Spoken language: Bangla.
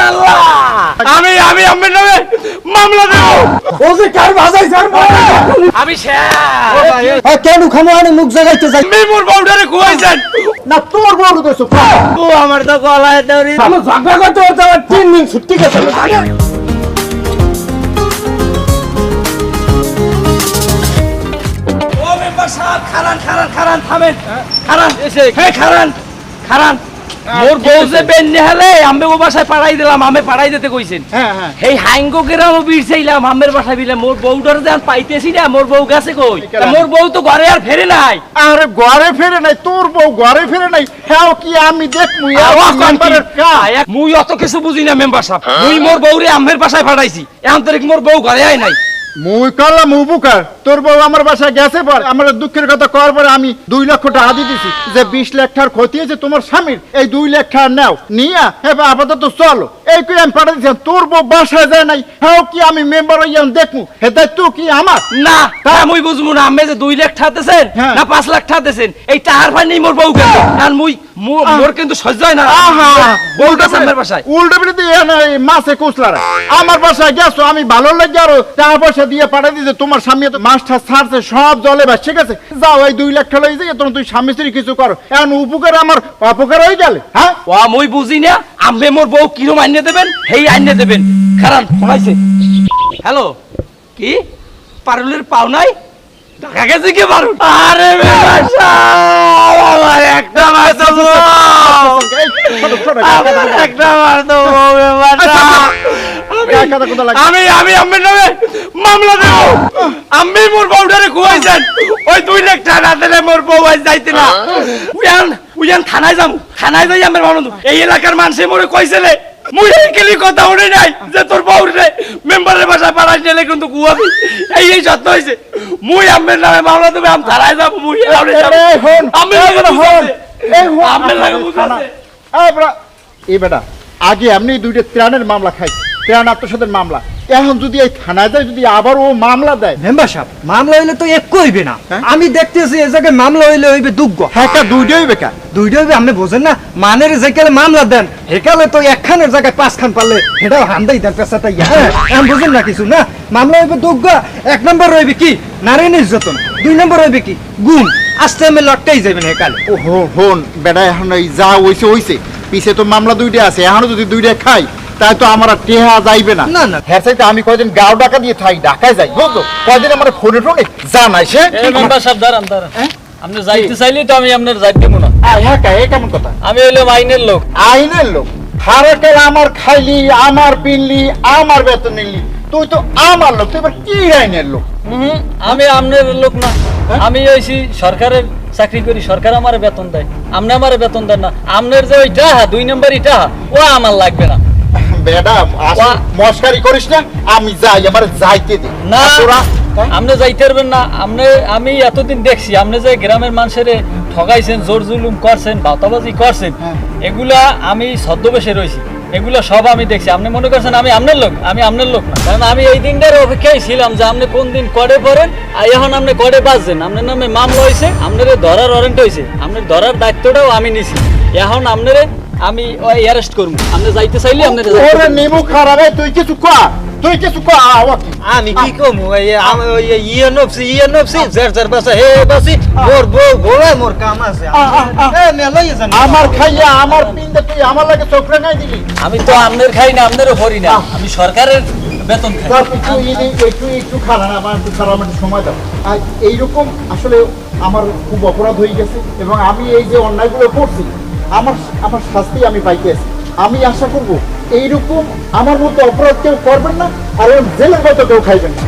আল্লাহ আমি আমের নামে মামলা দেব ও যে কার বাজাই স্যার আমি শেষ কেন খামানে মুখ জাগাইতে যাই মেমুর বাউডারে খুয়াইছেন না তোর বড় দেছো ও আমার তো গলায় দড়ি আমি ঝগড়া করতে করতে 3 দিন ছুটি গেছে ও মেম্বার সাহেব খারান থামেন খারান এসে খারান মোর বউ যে বেন্নে হলে আমি ও বাসায় পাড়াই দিলাম আমি পাড়াই দিতে কইছেন হ্যাঁ এই হাইঙ্গো গ্রামও বিরছাইলাম আমের বাসায় বিলে মোর বউটার যখন পাইতেছি না মোর বউ গেছে কই মোর বউ তো ঘরে আর ফেরে নাই আরে ঘরে ফেরে নাই তোর বউ ঘরে ফেরে নাই হ্যাঁ কি আমি দেখমু মেম্বারের মুই অত কিছু বুঝি না মেম্বার সাহেব মুই মোর বউরে আমের বাসায় পাঠাইছি এখন তো মোর বউ ঘরে আই নাই মুই করলাম উপকার তোর বউ আমার বাসায় গেছে পর আমার দুঃখের কথা কর পরে আমি 2 লক্ষ টাকা দিয়ে দিছি যে 20 লাখ টাকার ক্ষতি হয়েছে তোমার স্বামীর এই 2 লাখ টাকা নাও নিয়া এবার আপাতত চলো এই কই আমি পাঠিয়ে দিয়েছি তোর বউ বাসায় যায় নাই হ্যাঁ কি আমি মেম্বার হইয়া দেখমু হে দায়িত্ব কি আমার না তা মুই বুঝবো না আমি যে 2 লাখ ঠাতেছেন না 5 লাখ ঠাতেছেন এই টাকার ফানি মোর বউ গেল আর মুই মোর কিন্তু সহ্য হয় না আহা বউটা আমার বাসায় উল্টো বিরতি মাছে কুসলারা আমার বাসায় গেছো আমি ভালো লাগে আরো টাকা পয়সা দিয়ে পাঠিয়ে দিয়েছে তোমার স্বামী তো মাছটা ছাড়ছে সব জলে ভাসছে গেছে যাও এই 2 লাখ টাকা লইছে তখন তুই স্বামী স্ত্রী কিছু করো এখন উপকার আমার অপকার হয়ে গেলে হ্যাঁ ও মুই বুঝি না আমি মোর বউ কিরম আইনে দেবেন হেই আইনে দেবেন কারণ ফোনাইছে হ্যালো কি পারুলের পাও নাই ঢাকা গেছে কি পারু আরে বেবাসা আমার একটা মার দেবো আমার একটা মার দেবো বেবাসা আমি আমের নামে মামলা দেব আমি মোর বউটারে খুয়াইছেন ওই 2 লাখ টাকা না দিলে মোর বউ আজ যাইতে না উইয়ান থানায় যাই আমার মামলা এই এলাকার মানুষে মোরে কইছেলে মুই এই কেলি কথা উড়ে নাই যে তোর বউরে মেম্বারের বাসায় পাঠাই দিলে কিন্তু গুয়াবি এই যত্ন হইছে মুই আমের নামে মামলা দেব আমি থানায় যাব মুই আমি এই বেটা আগে আপনি 2টা ত্রাণের মামলা খাই ত্রাণ আত্মসাতের মামলা এখন যদি এই থানায় যায় যদি আবার ও মামলা দেয় মেম্বার সাহেব মামলা হইলে তো এক হইবে না আমি দেখতেছি এই জায়গায় মামলা হইলে হইবে দুগ্গ হ্যাঁ দুইটাই হইবে কা দুইটা হইবে আপনি বোঝেন না মানের যেকালে মামলা দেন হেকালে তো একখানের জায়গায় 5 খান পারলে এটাও হান্দাই দেন পেছাতে হ্যাঁ আমি বুঝেন না কিছু না মামলা হইবে দুগ্গ 1 নম্বর হইবে কি নারী নির্যাতন 2 নম্বর হইবে কি গুম আস্তে আমি লটকাই যাবেন হেকালে ও হন বেটা এখন এই যা হইছে পিছে তো মামলা 2টা আছে এখনো যদি 2টা খাই তাই তো আমার টেহা যাইবে না না না হ্যাঁ সাইতে আমি কয়দিন গাও টাকা দিয়ে থাই ঢাকায় যাই বুঝছো কয়দিন আমার ফোনে টোনে জানাই সে মেম্বার সাহেব দাঁড়ান আপনি যাইতে চাইলে তো আমি আপনার যাইতে দেব না হ্যাঁ কা এই কেমন কথা আমি হইলাম আইনের লোক হারাকের আমার খাইলি আমার পিনলি আমার বেতন নিলি তুই তো আমার লোক তুই এবার কি আইনের লোক আমি আপনার লোক না আমি হইছি সরকারের চাকরি করি সরকার আমার বেতন দেয় আপনি আমার বেতন দেন না আপনার যে ওই টাহা 2 নম্বরই টাহা ও আমার লাগবে না বেডা মস্কারি করিস না আমি যাই আমার যাইতে দে না আপনি যাইতে পারবেন না আমি এতদিন দেখছি আপনি যে গ্রামের মানুষের ঠগাইছেন জোর জুলুম করছেন বাতাবাজি করছেন এগুলা আমি ছদ্মবেশে রয়েছি এগুলো সব আমি দেখছি আপনি মনে করছেন আমি আপনার লোক না কারণ আমি এই দিনটার অপেক্ষায় ছিলাম যে আপনি কোন দিন কড়ে পড়েন আর এখন আপনি কড়ে বাঁচছেন আপনার নামে মামলা হয়েছে আপনার ধরার ওয়ারেন্ট হয়েছে আপনার ধরার দায়িত্বটাও আমি নিছি এখন আপনার আমি অ্যারেস্ট করব আপনি যাইতে চাইলে আপনার ওরে নিমু খারাপ তুই কিছু কর আমি কি কমু ওই ইয়ে জের বাসা হে বাসি মোর বউ মোর কাম আছে আমার খাইয়া আমার পিন্দে তুই আমার লাগে চোখরে নাই দিলি আমি তো আপনার খাই না আপনারও করি না আমি সরকারের বেতন খাই একটু খারাপ আমার একটু খারাপ একটু সময় দাও আর এইরকম আসলে আমার খুব অপরাধ হয়ে গেছে এবং আমি এই যে অন্যায়গুলো করছি আমার শাস্তি আমি পাইতেছি আমি আশা করব এইরকম আমার মতো অপরাধ কেউ করবেন না আর জেলের মতো কেউ খাইবেন না